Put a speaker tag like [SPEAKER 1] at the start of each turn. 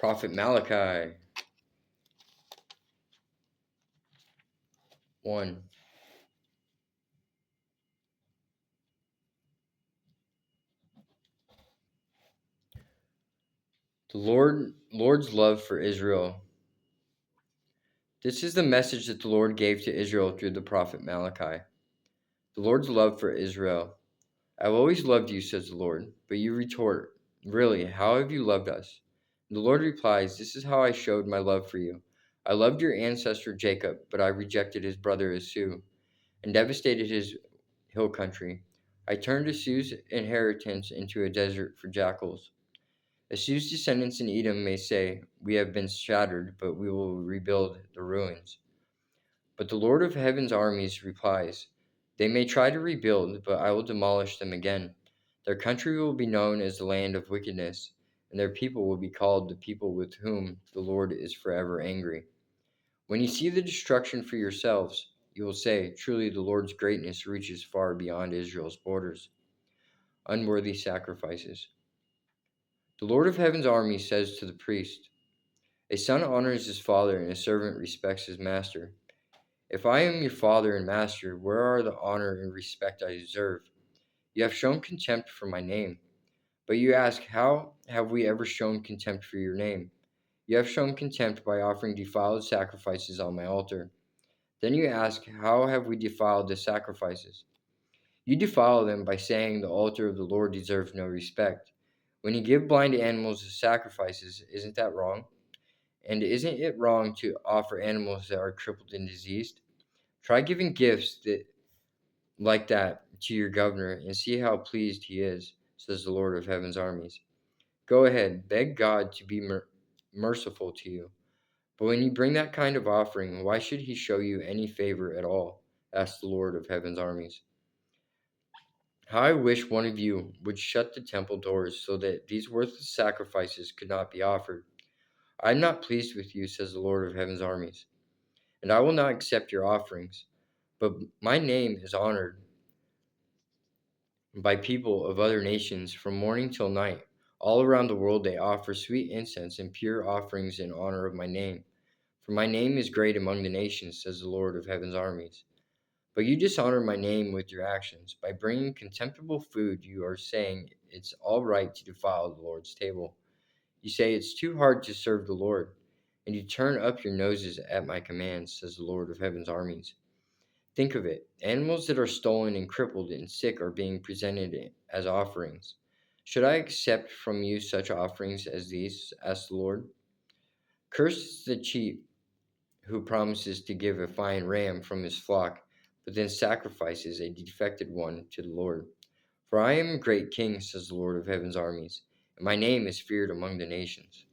[SPEAKER 1] Prophet Malachi 1. The Lord's love for Israel. This is the message that the Lord gave to Israel through the prophet Malachi. The Lord's love for Israel. I've always loved you, says the Lord. But you retort, really, how have you loved us? And the Lord replies, this is how I showed my love for you. I loved your ancestor Jacob, but I rejected his brother Esau and devastated his hill country. I turned Esau's inheritance into a desert for jackals. Esau's descendants in Edom may say, we have been shattered, but we will rebuild the ruins. But the Lord of heaven's armies replies, they may try to rebuild, but I will demolish them again. Their country will be known as the land of wickedness, and their people will be called the people with whom the Lord is forever angry. When you see the destruction for yourselves, you will say, truly the Lord's greatness reaches far beyond Israel's borders. Unworthy sacrifices. The Lord of heaven's army says to the priest, a son honors his father and a servant respects his master. If I am your father and master, where are the honor and respect I deserve? You have shown contempt for my name. But you ask, how have we ever shown contempt for your name? You have shown contempt by offering defiled sacrifices on my altar. Then you ask, how have we defiled the sacrifices? You defile them by saying the altar of the Lord deserves no respect. When you give blind animals as sacrifices, isn't that wrong? And isn't it wrong to offer animals that are crippled and diseased? Try giving gifts like that to your governor and see how pleased he is, says the Lord of heaven's armies. Go ahead, beg God to be merciful to you. But when you bring that kind of offering, why should he show you any favor at all? Asks the Lord of heaven's armies. How I wish one of you would shut the temple doors so that these worthless sacrifices could not be offered. I am not pleased with you, says the Lord of heaven's armies, and I will not accept your offerings. But my name is honored by people of other nations from morning till night. All around the world they offer sweet incense and pure offerings in honor of my name. For my name is great among the nations, says the Lord of heaven's armies. But you dishonor my name with your actions. By bringing contemptible food, you are saying it's all right to defile the Lord's table. You say it's too hard to serve the Lord, and you turn up your noses at my commands, says the Lord of heaven's armies. Think of it. Animals that are stolen and crippled and sick are being presented as offerings. Should I accept from you such offerings as these? Asked the Lord. Cursed is the chief who promises to give a fine ram from his flock, but then sacrifices a defective one to the Lord. For I am a great king, says the Lord of heaven's armies, and my name is feared among the nations.